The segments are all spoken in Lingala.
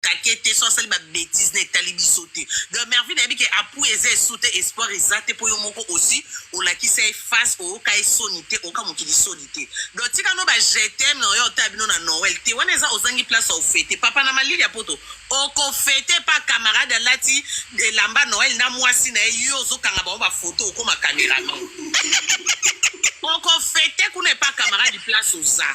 kakete so sali ba bêtise na etali biso te. Donc Mervyn abi ke apu eze soute espoir ezate po yo moko aussi olakisa face o ka sonité o ka mokili sonité. Donc tika no ba jetem no yo tabino na Noël te wana eza ozangi place au fête papa na malili ya poto oko fête pa camarade lati de lamba Noël na mwasi na yo zo kanga ba photo o koma caméraman. Oko fête kuna pa camarade place oza.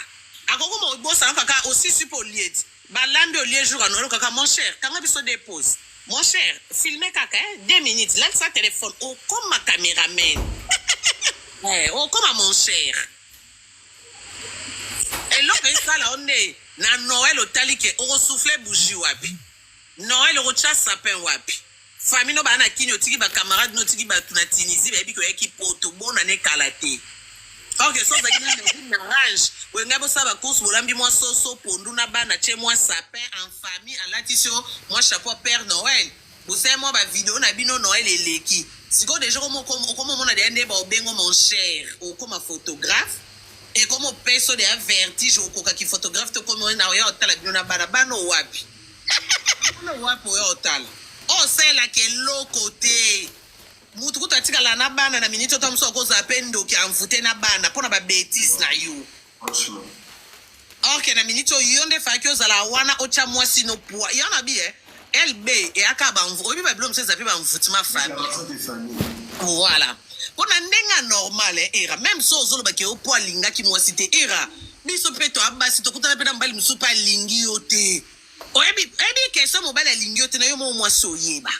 Akoko mo bossa kaka aussi support liet. Balambi au lieu jour à Noël kaka mon cher kanga biso dépose. Mon cher, filmez kaka 2 minutes là sa téléphone o comme ma caméraman. Oh comme mon cher. Et l'autre ça là on est na Noël au tali ke o souffler bougie wapi. Noël o cha sapin wapi. Famille no bana kinyo tiki ba camarade no tiki ba na Tunisie ba bi ko équipe poto bona ne kalate. Ok, so ça qui na range. We ngabo sa ba course bolambi moi so pondu na bana che moi sapin en famille à l'attention moi chapeau Père Noël. Vous savez moi ba vidéo na bino Noël eleki. Siko déjà comme on a des ba obengo mon cher ou comme photographe et comme personne de vertige ou koka ki photographe to comme on na yo tala bino na bana bano wapi. No wapi yo tala. Oh c'est là que l'autre côté. Mutu kutatika la na bana na minito to mso ko zapendo ki amvute na bana pona ba bêtise na yo. Ok na minito yonde fakio za la wana ocha mwasi no poa. Yana bi LB et akaba mvu. Obi ba blom se zapi ba mvuti ma famille. Voilà. Pona ndenga normal era même so zolo ba ke o poa linga ki mwasi te era. Biso peto abasi to kutana pe na mbali msupa lingi yote. O ebi ke so mobile lingi yote na yo mo mwasi oyeba.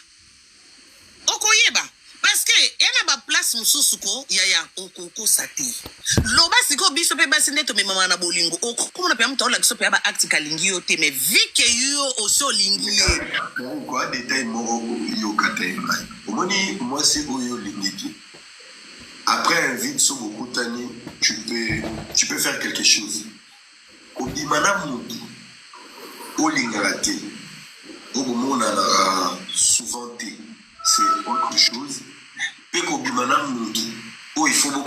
Oko yeba. Parce que y a ba place mususuko ya okoko sate. Loba siko biso pe basi neto me mama na bolingo. Oko na pe mto la kiso pe ba act kalingi yo te me vike yo oso lingi. Quoi détail mo yo kate. Omoni moi c'est oyo lingi. Après un vide sur beaucoup d'années, tu peux faire quelque chose. Obimana mutu. O lingalate. O bomona souvent c'est autre chose. Oh, il faut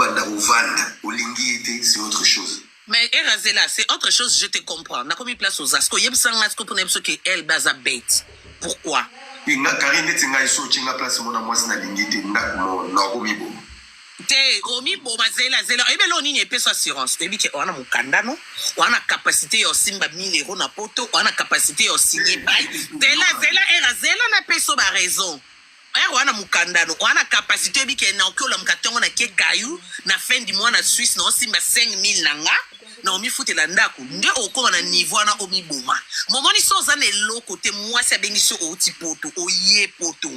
c'est autre chose. Mais Erazela, c'est autre chose, je te comprends. N'a comme place aux asco. Yeb sangas ko pour n'importe que elle baza bête. Pourquoi? Karine tinga iso tinga place mona mwasi na lingite na romibo. Te romibo mazela zela. Ebe lo nini epeso assurance. Tebi ke wana mukanda no. Wana capacité yo simba 1000 € na poto. Wana capacité yo signer bail. Zela Erazela na peso ba raison. Wana mukandano wana capacité bi ke na okola mkatongo na ke kayu na fin du mois na Suisse na osimba 5000 nanga na omi futela ndako nde okoma na niveau na omi boma momoni so za ne loko te mwasi abengi so oti poto oye poto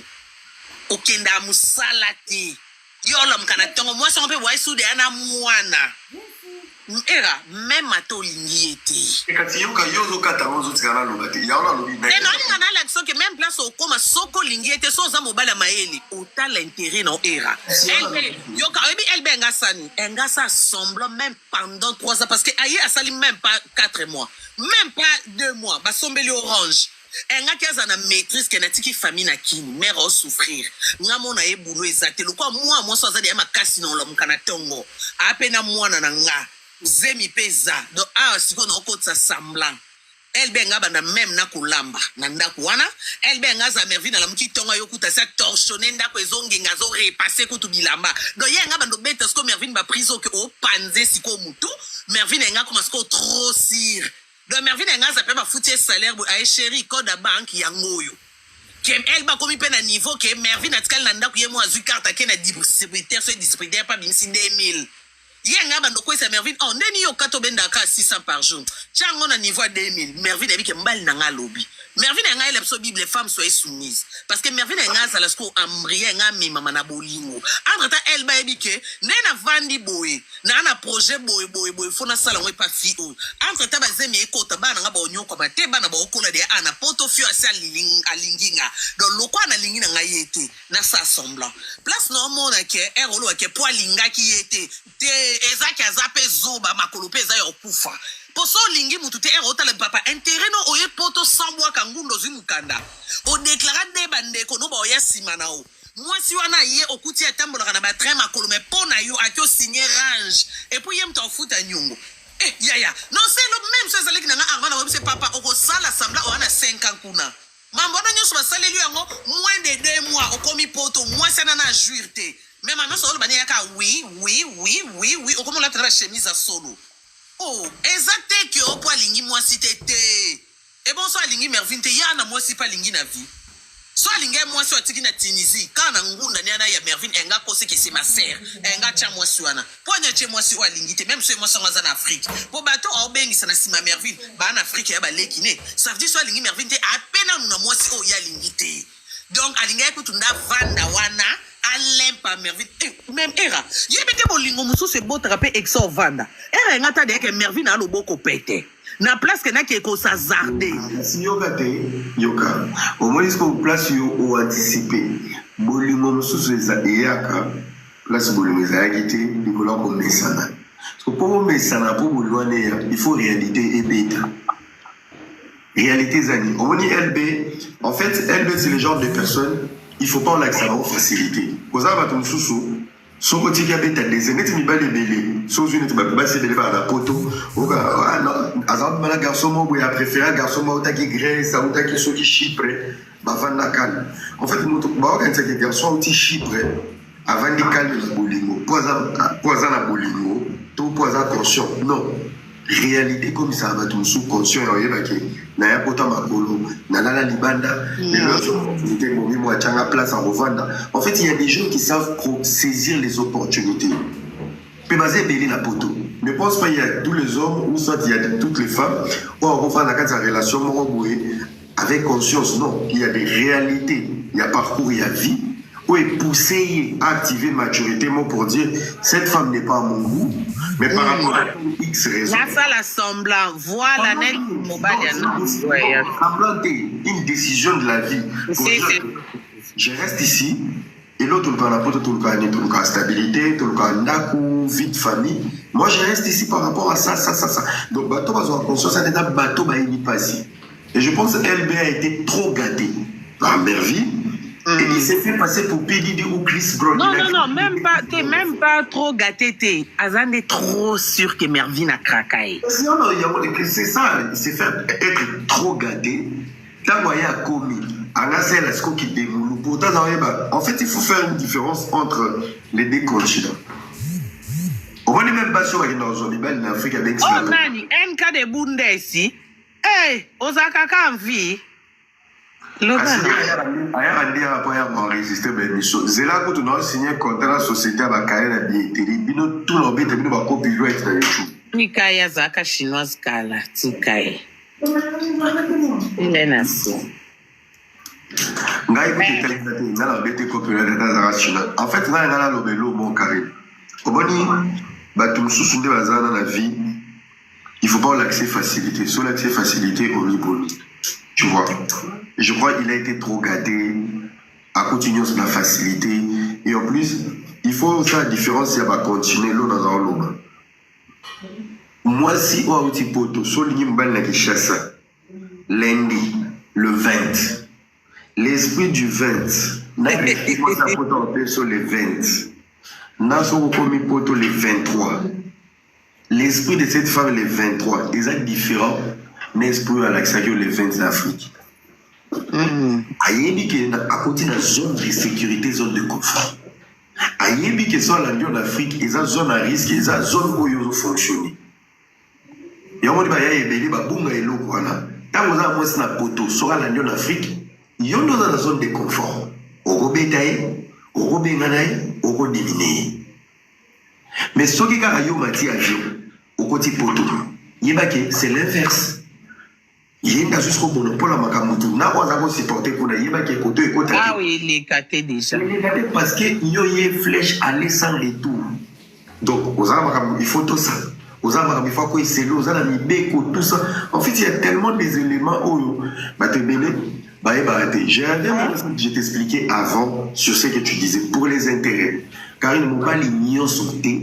okenda musala te yola mkana tongo mwasi ngompe waisu de ana mwana era même ato lingi ete ekati yoka yozo kata onzo tikana lobate yaona lobi na non ngana la so que même place au koma soko lingi ete so za mobala maeli autant l'intérêt non era yoka ebi elbe ngasa semblant même pendant 3 ans parce que aye asali même pas 4 mois même pas 2 mois ba sombeli orange enga kiaza na maîtrise kenatiki famille na kini mère au souffrir ngamo na ebulo ezate lokwa moi so za de makasi no lomkana tongo apena mwana na nga zemi peza do siko na okotsa semblant elbe ngaba na même na kulamba na ndako wana elbe ngaza Mervyn na lamuki tonga yokuta sa torsionner ndako ezongenga zo repasser kutu bilamba do ye ngaba ndo beta sko Mervyn ba prison ke o panze siko mutu Mervyn nga commence ko trop sir do Mervyn ngaza pe ba foutir salaire bo ay chéri code banque yangoyo kem elba komi pe na niveau ke Mervyn atikali na ndako ye mo azu carte ke na distributeur pas bimsi 2000 Yenga bando ko esa Mervyn on ndeni yo kato benda ka 600 par jour chango na niveau 2000 Mervyn ebike mbali na nga lobby Mervyn nga ele so bible femme soyez soumise parce que Mervyn nga za la sko ambrier nga mi mama na bolingo entre temps elle ba ebike nena vandi boy na projet boy fona sala ngwe pa fi o entre temps ba zemi ekota bana nga ba onyoko ba te bana ba okola de ana poto fio asa alinginga donc lokwa na lingina nga yete na sa semblant place no mona ke erolo ke po linga ki yete te ezaki azape zoba makolope eza yo kufa poso lingi mutu te erota le papa intérêt no oye poto sambwa kangundo zimukanda o déclara de bandeko no ba oya simana o mwasi wana ye okuti atambola na ba train makolo me pona yo akyo signer range et puis yem to futa nyungo yaya non c'est le même chose avec nanga armana web c'est papa oko sala sambla o ana 5 ans kuna mambo no nyoso basaleli yango moins de 2 mois okomi poto moins ça na juirte mais maintenant ça le bani yaka oui okomo la tra chemise à solo oh exact que o po alingi moi si tete et bon so alingi Mervin te yana moi si pas lingi na vie so alingi moi so atiki na Tunisie kana ngunda ni ana ya Mervin enga kose que c'est ma sœur enga cha moi si wana po nya che moi si o alingi te même so moi so en Afrique po bato o bengi sana si ma Mervin ba en Afrique ya ba lekine ça veut dire so alingi Mervin te apena na moi si o ya alingi te donc alingi ko tunda vanda wana alempa Mervin même era yebete bolingo musu se botaka pe exo vanda era ngata de que Mervin a loboko pete na place que na ki ko s'azarder si yoka te yoka au moins ko place yo o anticiper bolingo musu eza eyaka place bolingo eza yakite likola ko mesana parce que pour mesana pour bolingo ne il faut réalité et bêta réalité zani on dit LB en fait LB c'est le genre de personne il faut pas l'accès en facilité aux abatons sous son quotidien bêta des années mi balé belé sous une ba c'est belé par la poto oga non azab mala garçon mo boya préféré garçon mo ta qui Grèce ou ta qui so qui Chypre ba vanda kan en fait mo ba quand c'est que garçon ou ti Chypre avant de calmer le bolingo poison na bolingo tout poison conscient non réalité comme ça va tout sous conscient et yebaki na ya pota makolo na la libanda mais l'opportunité pour moi changa place en revendre en fait il y a des gens qui savent saisir les opportunités peut baser belé la poto ne pense pas il y a tous les hommes ou soit il y a toutes les femmes ou on va faire la relation avec conscience non il y a des réalités il y a parcours il y a vie ou est poussé à activer maturité pour dire cette femme n'est pas à mon goût mais par rapport à X raison là ça la semblant voilà net mobile une décision de la vie je reste ici et l'autre tout le cas stabilité tout le cas vie de famille moi je reste ici par rapport à ça donc bateau va avoir conscience à l'état bateau va y passer et je pense que LB a été trop gâté par Mervin. Et il s'est fait passer pour PDD ou Chris Brown. Non, même pas, t'es même pas trop gâté, t'es. Azan est trop sûr que Mervin a craqué. Non, c'est ça, il s'est fait être trop gâté. T'as voyé à commis. C'est la sco qui démoule. Pourtant, en fait, il faut faire une différence entre les deux continents. On va même pas sur dans zone libérale en Afrique avec ça. Oh, Nani, un cas de Bundes ici. Hey, Osaka Kamvi. enregistré c'est là que tu as signé contrat société à la billetterie bino tout l'embête bino ba copyright na YouTube nikaya zaka chinoise kala tikaye ilena so ngai ko te na la bête copyright na zaka chinoise en fait na ngala lobelo mon carré oboni ba tout sous nde bazana na vie il faut pas l'accès facilité sur l'accès facilité au niveau tu vois. Je crois qu'il a été trop gâté à continuer sur la facilité. Et en plus, il faut faire la différence si elle va continuer l'eau dans un lot. Moi, si on a un petit poteau, sur l'Imbal chasse lundi, le 20, l'esprit du 20, n'a pas sur le 20, n'a pas commis poteau le 23. L'esprit de cette femme, le 23, ils sont différents. N'est-ce pas à l'accès les 20 d'Afrique? Ayebi qui à côté de la zone de sécurité, zone de confort. Ayebi qui sont à l'Union d'Afrique, ils ont zone à risque, ils ont zone où ils fonctionnent. Et on dit bah yebeli bah bunga elo kwana. Tant vous avez moins na poto sur l'Union d'Afrique, ils ont dans la zone de confort. Oko betaye, oko benganaye, oko diminer. Mais ce qui a yo mati avion, oko ti poto. Yebake c'est l'inverse. Il y a jusqu'au monopole à Makamutu. N'a pas supporté pour la Yéba qui est côté et côté. Ah oui, il est gâté déjà. Il est gâté parce qu'il y a une flèche aller sans retour. Donc, aux Amakamu, il faut tout ça. Aux Amakamu, il faut qu'il se loue, aux Amakamu, tout ça. En fait, il y a tellement des éléments où, je t'expliquais avant sur ce que tu disais pour les intérêts. Car ils ne m'ont pas l'ignon sauté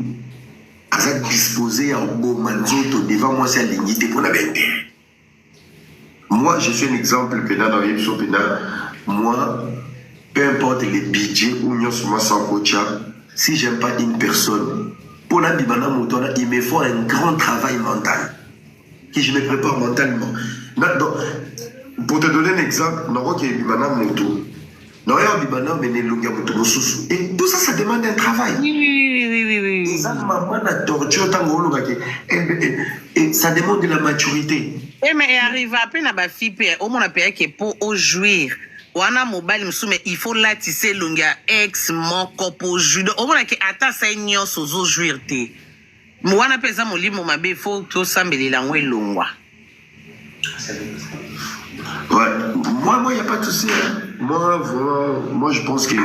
à disposer en beau manzoto devant moi, c'est l'unité pour la vérité. Moi, je suis un exemple pénal dans les choses pénales. Moi, peu importe les budgets ou nous sommes sans coach, si j'aime pas une personne, pour la bimana motona, il me faut un grand travail mental. Que je me prépare mentalement. Donc, pour te donner un exemple, et tout ça, ça demande un travail. Oui. Et ça, maman, la torture, et ça demande de la maturité. Eh, mais arrive à peine à ma fille, au moins, on a qui pour jouir. Wana mobile mais il faut là tisser lunga ex mon copo judo. Au moins, que ata sa nyo sozo jouir te. Mwana pesa molimo mabe faut to sambeli la ngwe longwa. Ouais, moi, il n'y a pas de souci. Moi, je pense qu'il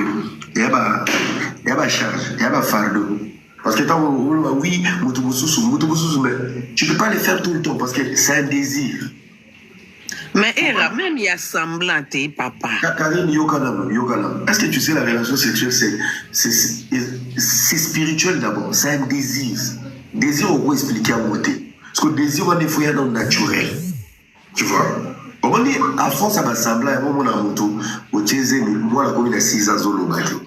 y a pas charge, il y a pas fardeau. Parce que tant oui, mais tu ne peux pas le faire tout le temps parce que c'est un désir. Mais même il y a semblant, papa. Karine, yokanam. Est-ce que tu sais la relation sexuelle, c'est spirituel d'abord, c'est un désir. Désir, on peut expliquer à monter. Parce que le désir, on est fouillé dans le naturel. Tu vois? On dit, à force, ça va sembler, à un moment, on a moto, au Tchézé, moi, la commune a 6 ans, zone au bateau.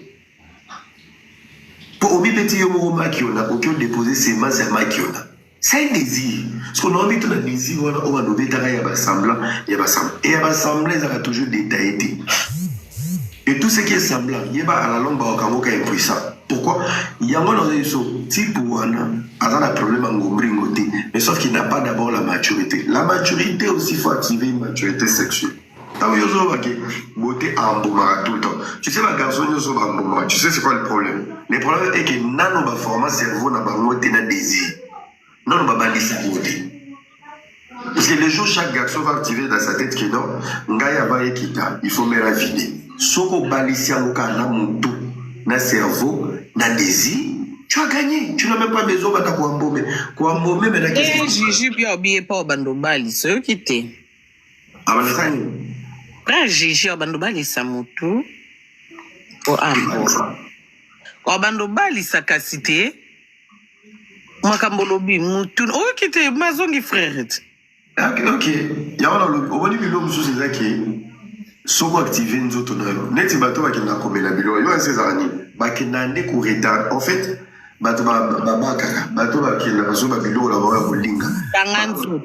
Pour au petit yomo on a aucun déposé ses mains sur makiona. C'est un désir. Parce qu'on a envie de désir, on a nommé il y a semblant, il y a semblant. Et il y a semblant, ça va toujours détaillé. Et tout ce qui est semblant, il y a à la longue, il y a impuissant. Pourquoi? Il y a un type pour un problème en gombringoté, mais sauf qu'il n'a pas d'abord la maturité. La maturité aussi, il faut activer une maturité sexuelle. Beauté en boumara tout le temps. Tu sais, ma garçon, tu sais c'est quoi le problème? Le problème est que non, on former cerveau n'a pas un désir. Non, on va pas laisser beauté. Parce que le jour chaque garçon va activer dans sa tête que non, il faut me raviner. Soko balissia mukana mutu na cerveau na désir, tu as gagné. Tu n'as même pas besoin de kuambome. Kuambome mais qu'est-ce que Gigi bien oublié pas bandobali, c'est eux qui t'es. Ah ben quand Gigi bandobali sa mutu o ambo. Ko bandobali sa kasite. Makambolobi mutu. Oh qui t'es mazongi frère. OK. Ya on a le bilom sous ces qui soko activer nzoto na yo neti bato bakenda komela bilo yo nsezani bakenda nde ko retard en fait bato babaka bato bakenda bazo ba bilo la ba kolinga kanganzo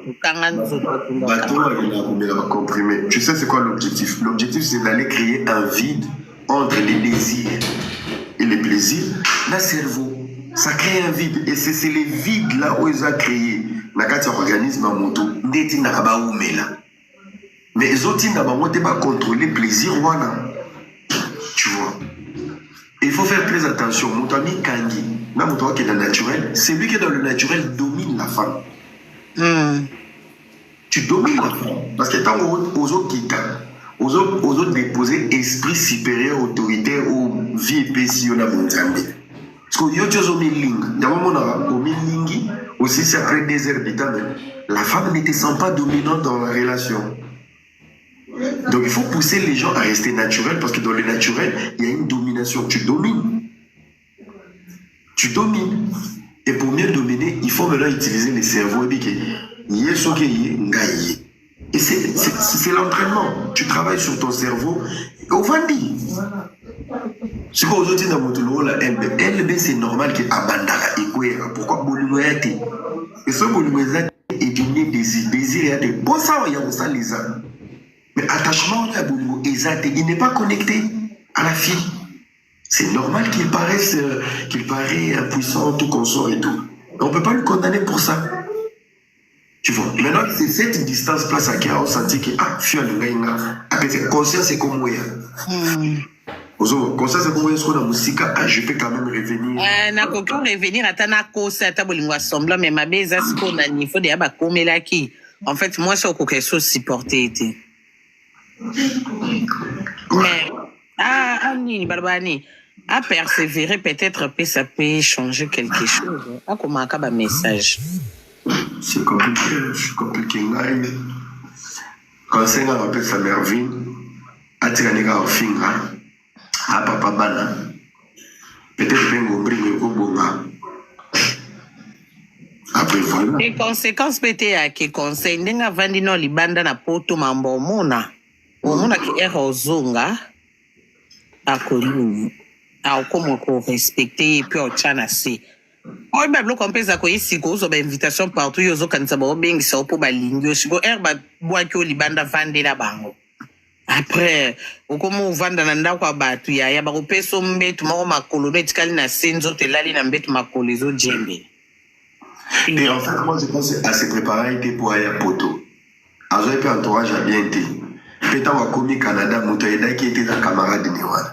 bato bakenda komela ba comprimer. Tu sais c'est quoi l'objectif? L'objectif c'est d'aller créer un vide entre les désirs et les plaisirs. Le cerveau ça crée un vide et c'est les vides là où ils ont créé na kati organisme moto ndeti na ba umela. Mais les autres n'ont pas contrôler le plaisir. Tu vois. Il faut faire très attention. Mon ami Kangi, même toi qui est dans le naturel, celui qui est dans le naturel domine la femme. Tu domines la femme. Parce que tant aux autres qui aux autres déposer esprit supérieur, autoritaire ou vie épaisse, on a mon ami. Parce que yo tu as mis ling. Dans le moment où aussi c'est après des heures la femme ne te sent pas dominante dans la relation. Donc il faut pousser les gens à rester naturels parce que dans le naturel, il y a une domination. Tu domines. Et pour mieux dominer, il faut maintenant utiliser les cerveaux. Et c'est l'entraînement. Tu travailles sur ton cerveau. Au Vandi. Ce qu'on dit dans mon LB, c'est normal que Abandara et pourquoi Bolumouete? Et ce Bolumouete est d'une désir et des bons ça, il y a ça les âmes. Mais attachement à Boulou, il n'est pas connecté à la fille. C'est normal qu'il paraît impuissant, tout consort et tout. On ne peut pas le condamner pour ça. Tu vois. Maintenant, c'est cette distance place à qui on senti que fille a conscience c'est comme moi. Conscience c'est comme moi, est-ce qu'on a musique je peux quand même revenir. Na koko revenir à ta cause à ta bolingwa semblant mais ma beza ce qu'on a niveau de aba komela ki. En fait, moi c'est au quelque chose supporté. Mais Annie Barbani à persévérer peut-être ça peut changer quelque chose. À comment un message. C'est compliqué. Quand c'est un peu sa merveille, à tirer au finger, à papa bana, peut-être bien gombringo au bonga. Après voilà. Les conséquences peut-être à qui conseil n'enga vandino libanda na poto mambo mona. Omona ki erozonga akolu a comment respecter et puis au chana si oyo babiloko mpeza koyisika ozoba invitation partout yo ozokanisa baobengisa o mpo balingi yo siko ere babwaki yo libanda vandela bango après okoma ovanda na ndako ya bato yaya bakopesa o mbetu moko makolo no etikali na se nzoto elali na mbetu makolo ezojembela. Et en fait, moi, je pense à se préparer pour aller à Poto. Azo epe entourage a bien été. Peta wa komi Canada, Moutaïda qui était un camarade de Niwan.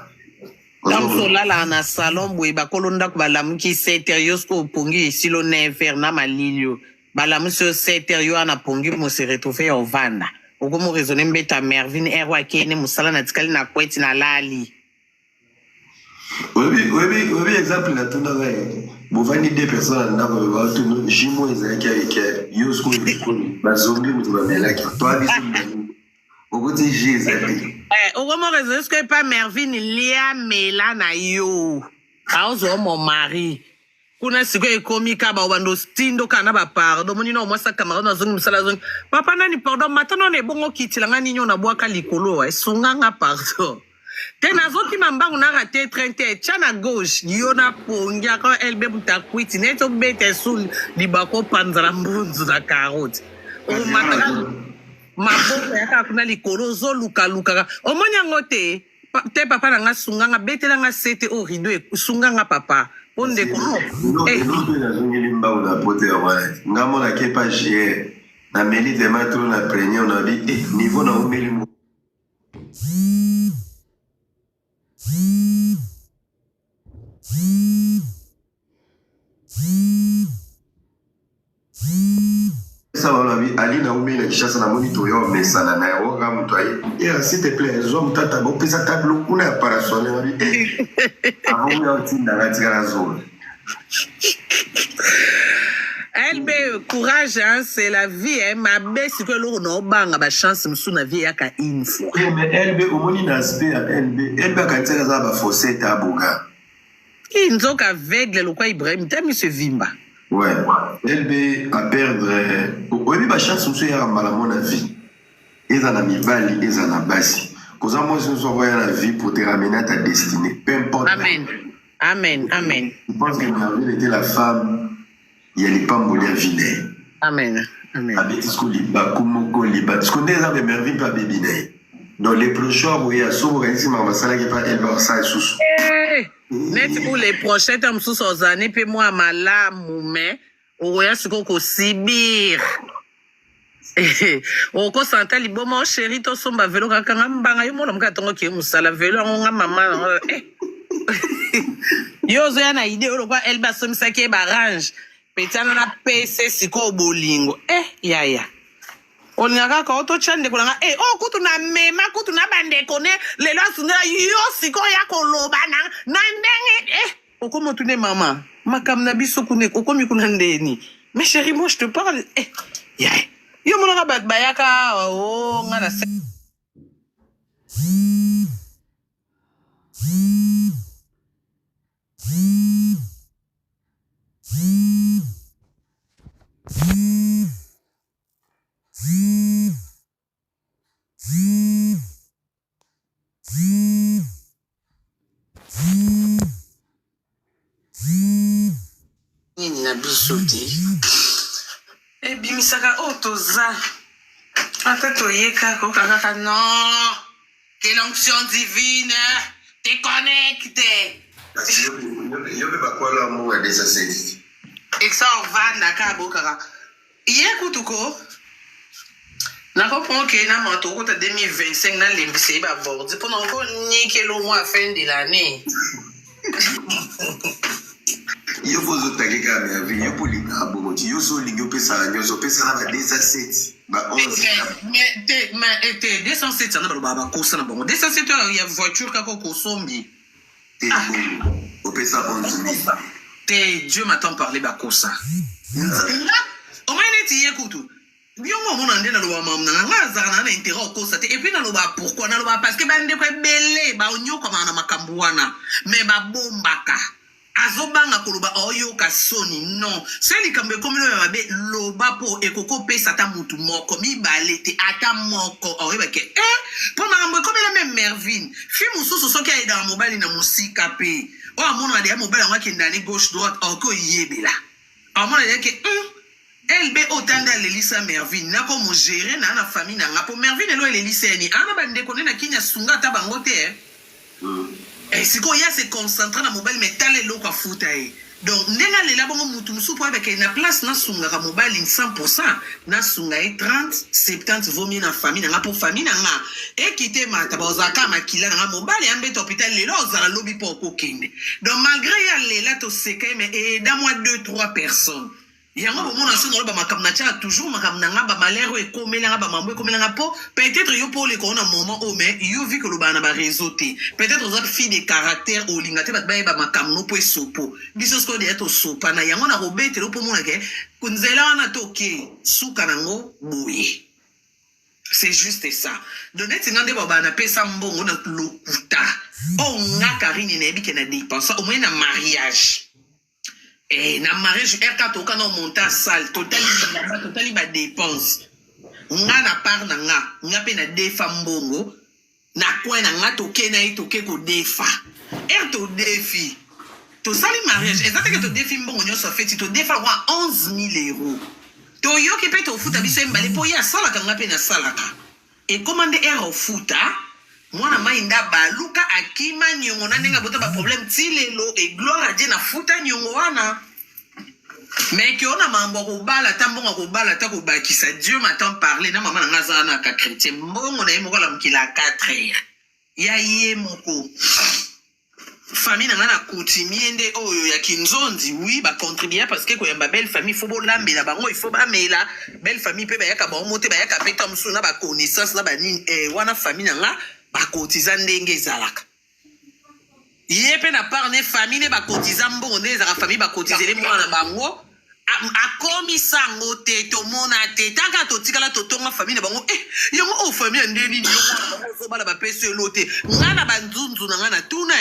Solala na salon boye bakolo ndako balamuki seterio sko pongi silo nefer na malilio. Balamusi seterio ana pongi mo se retrouver au vanda. Okomo raisonner mbeta Mervin erwa kene musala na tikali na kweti na lali. Oui, exemple na tunda zai. Bovani deux personnes na ko ba to jimo ezaki avec yosko ba zombie mutu ba melaki. Toi biso. Ogoti jezaki. Okomo raisonner sko pas Mervin lia mela na yo. Kaozo mon mari. Kuna siko ekomi ka ba wando stindo kana ba pardon moni no mwasa camarade na zongi musala zongi. Papa nani pardon matano ne bongo kitilanga ninyo na bwaka likolo sunganga pardon. Tena zoki mambangu na raté 30 chana gauche yona pongia ko elbe butakwiti neto bete sul libako panzara mbunzu na carotte o matana maboko yaka kuna likolo zo luka o monya ngote te papa na nga sunganga betela nga sete o rido sunganga papa onde kono na zongeli mbangu na pote ya wana ngamona ke pa jier na meli de matro na premier on a dit niveau na umeli mo ça on a vu Ali na umeli na kishasa na monitor yo mesana na yo ga mtu ayi s'il te plaît zo mtata bo pesa tableau kuna ya parasol na bi avant ya tinda la tigara zone. Elbe courage hein, c'est la vie hein ma belle que l'on no banga ba chance msu na vie yaka une fois. Mais Elbe omoni na aspect ya Elbe ka tsela za ba forcer ta boga. Nzoka aveugle lo kwa Ibrahim tami se vimba. Ouais, Elbe à perdre oui ba chance msu ya malamu na vie. Eza na mibali eza na basi. Koza moi je nous envoyer la vie pour te ramener à ta destinée. Peu importe. Amen. Amen. Amen. Je pense que Mervin était la femme il y a les pambolia vilain. Amen. Amen. Avec ce qu'on liba, comment qu'on liba. Ce qu'on est là, mais Mervin pas bébé. Dans les prochains, oui, à ce moment ici, ma masala qui pas elle va ça sous. Net pour les prochains temps sous aux années puis moi mala moumé ou ya ce qu'on sibir. Oko santa libo mon chéri to somba velo kakanga mbanga yo mona mkatongo ki musala velo nga mama yo zo yana idée o kwa elba somisa ke barange petana na PC siko bolingo yaya olinga ka oto chande kolanga o kutu na mema kutu na bande kone lelo asundela yo siko ya koloba na ndenge okomo tune mama makam na biso kune okomi kuna ndeni mais chérie moi je te parle yaya yo mona bat bayaka o ngana se nini na biso te bimisaka otoza ata toyeka kokakaka non que l'onction divine te connecte Yo be bakwala mo wa desa seti. Exa vanda ka bokaka ye kutuko na comprend que na moto kota 2025 na lembise ba bordi pendant ko nique le mois fin de l'année. Yo fozo takeka me avi yo polika bomoti yo so lingo pesa nyoso pesa na ba desa seti ba 11 mais 207 na ba kosa na bongo 207 ya voiture ka ko sombi au pesa 11 000 Dieu m'attend parler ba kosa o moins neti yekutu yo mo mona ndena lo ba mamna nga zana na intérêt kosa te et puis na lo ba pourquoi na lo ba parce que bande ko belé ba onyoko na makambu wana mais ba bombaka azobanga koloba oyo kasoni non seli kambe komino ya mabe loba po ekoko pesa ta mutu moko mibale te ata moko oyeba ke po makambo komela même Mervin fi mususu soki aida mobali na musika pe o amona de mobali ngaki ndani gauche droite oko yebela Alors, moi, je dis que, elle be autant d'Elisa Mervine, n'a comme gérer na famille n'a pour Mervine elle est lycéenne. Ana bande connaît na kinya sunga tabangote. Et si ko ya se concentrer na mobile mais tale lo kwa futa e. Donc nenga le la bongo mutu musu po avec na place na sunga ka mobile 100% na sunga e 30 70 vomi na famille na pour famille na nga. Et quitter ma tabozaka makila na mobile ambe hôpital le lo za lobby pour kokende. Donc malgré ya le la to seke mais et dans moi 2-3 personnes. Yango bomona so no ba makamna cha toujours makamna nga ba malero e komela nga ba mambo e komela nga po peut-être yo pour le kona moment o mais yo vu que le bana ba réseauté peut-être aux autres filles de caractère o lingate ba ba makamno po sopo biso sko de eto sopa na yango na robete lo po mona ke kunzela na toke suka nango boye. C'est juste ça. Donc net ngande ba bana pesa mbongo na lokuta o nga karine na bi ke na dépense au moins na mariage. Et na mariage R4 au canon monta salle totally ba dépense nga na part na nga pe na defa mbongo na coin na nga toke na itoke ko defa to défi to sali mariage exactement que to défi mbongo nyoso fait to defa kwa 11,000 euros to yo ki pe to futa biso mbale po ya sala ka nga pe na sala ka et commande au futa mwana mainda baluka akima nyongo na ndenga bota ba problème tilelo et gloire à Dieu na futa nyongo wana mais que on a mambo ko bala tambonga ko bala ta ko bakisa Dieu m'attend parler na maman nga za na ka chrétien mbongo na yemo la mkila 4 ya ye moko famille na na kutimiende oyo ya kinzonzi oui ba contribuer parce que ko yamba belle famille faut bolambela bango il faut ba mela belle famille pe ba yaka ba mote ba yaka peta msuna ba connaissance na ba nini wana famille nga ba kotiza ndenge ezalaka yepe na part ne famille ne ba kotiza mbongo ne ezaka famille ba kotizele mwana bango akomi sango te to mona te taka to tikala to tonga famille bango yongo o famille ndeni ni yongo bango so bala ba pese lote ngana banzunzu na ngana tuna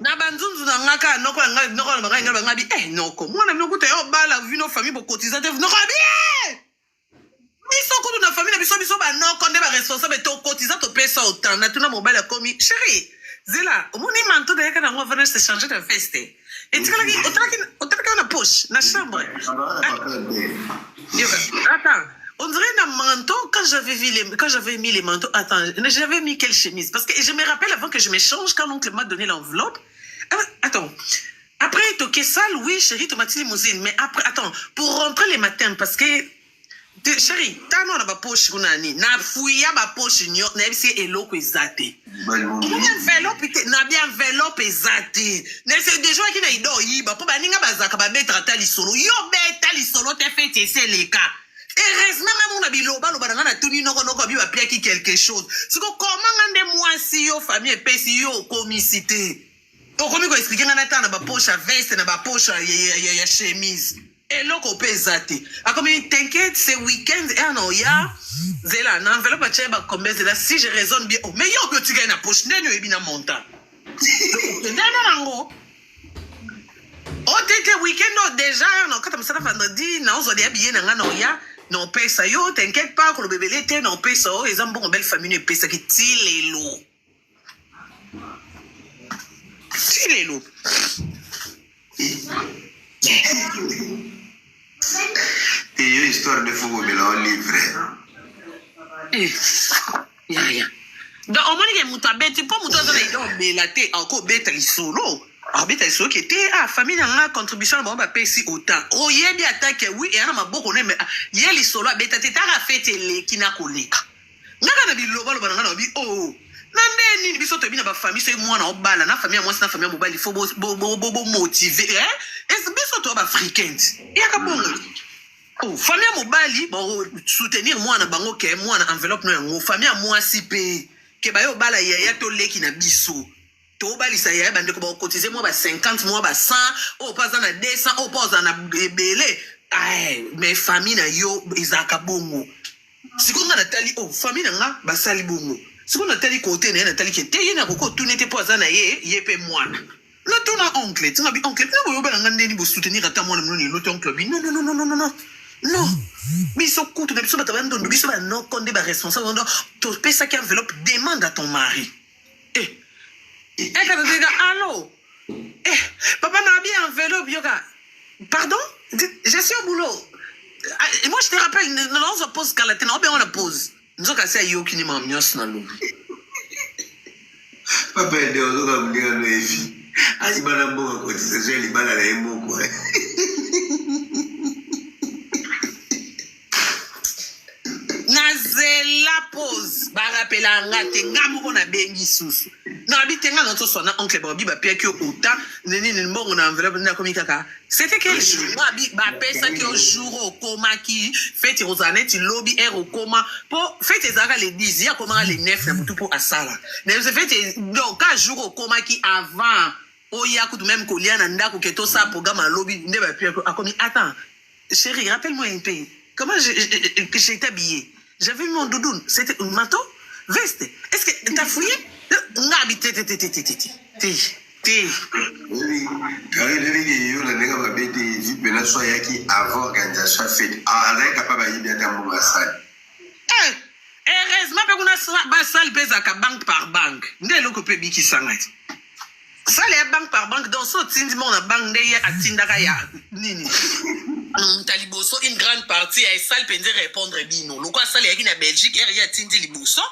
na banzunzu na ngaka noko na banga bangabi noko mwana mnokuta yo bala vino famille bo kotiza te noko bien biso ko na famille na biso ba noko nde ba responsable to kotiza to pesa autant na tuna mobile komi chérie zela omoni manto de yaka na ngo venir se changer de veste et tu as na poche na chambre attends on dirait un manteau quand j'avais mis les manteaux attends j'avais mis quelle chemise parce que je me rappelle avant que je me change quand l'oncle m'a donné l'enveloppe attends après toqué sale oui chérie tomate limousine mais après attends pour rentrer les matins parce que chérie tano na ba poche kunani na fuya ba poche nyo na bisi eloko ezate enveloppe na bien enveloppe ezate na c'est des gens qui na ido yiba po baninga bazaka ba betra tali solo yo beta li solo te fait c'est le cas heureusement même on a biloba lo bana na tuni noko bi ba pia ki quelque chose siko comment ngande moi si yo famille pesi yo comicité to komi ko expliquer ngana ta na ba poche veste na ba poche ya chemise et loko pesate a comme t'inquiète c'est week-end non ya zela na enveloppe a cheba combien c'est là si je raisonne bien mais yo que tu gagnes na poche ndenyo ebina montant ndana nango o tete week-end déjà non quand ça vendredi na on zo dia bien na ngana ya non pesa yo t'inquiète pas que le bébé l'été non pesa o ils ont bon belle famille pesa qui tilelo et une histoire de fou mais là livre ya donc on m'a dit que mutabeti pas mutaza na idon belate encore beta lisolo beta lisolo qui était famille na contribution ba pesi autant o yebi attaque oui et na maboko ne mais ye lisolo beta te tara fete le kina koleka ngaka na biloba lo bana na bi nande nini biso to bina ba famille so mwana obala na famille moi na famille mobile il faut bo motiver et biso to ba fréquente ya ka bongo famille mobile bon soutenir mwana bango ke mwana enveloppe no yango famille moi si pe ke ba yo bala ya to leki na biso to bali sa ya bande ko ba cotiser moi ba 50 moi ba 100 pas na 200 pas na belé mais famille na yo izaka bongo sikonga na tali famille na ba sali bongo sikonga na tali côté na tali ke te yena ko tout n'était pas na ye pe mwana le ton oncle tu ngabi oncle na bo yo bala ngande ni bo soutenir ata mwana mno ni le ton oncle non biso kutu na biso bata bando biso ba no konde ba responsable ndo to pesa ki enveloppe demande à ton mari quand tu dis allô papa na bien enveloppe yoka Pardon? Je suis au boulot. Et moi, je te rappelle, on se pose quand on la pose. Nous avons cassé Yoki ni Mamios dans l'eau. Papa, il est au Gabon, il est au Efi. Il va la boire, il va la boire. Nazela pose ba rappela ngate ngamu na bengi susu na bitenga na to na oncle Bobby ba pia ki ota neni ni mbongo na enveloppe na komikaka c'était quel jour ba pesa ki au jour au coma ki fête Rosanette lobby air au coma pour fête ezaka les 10 ya comment les 9 na mutu pour asala na se fête donc un jour au coma qui avant oya kutu même kolia na ndako keto sa programme lobby nde ba pia akomi attends chérie rappelle-moi un peu comment j'étais habillé. J'avais mis mon doudoune. C'était un manteau, veste. Est-ce que t'as fouillé? Nabi, té. Oui, car il y a un gars qui dit que la soirée qui avant organisation fête, avec capable de bien dans mon salle. Heureusement que na salle pesa ka banque par banque. Ndé loko pe biki sangati. Salle banque par banque dans so tindi mon na banque ndé atindaka ya nini. Taliboso une grande partie à salle penze répondre bino. Loko salle ya ki na Belgique area tindi liboso.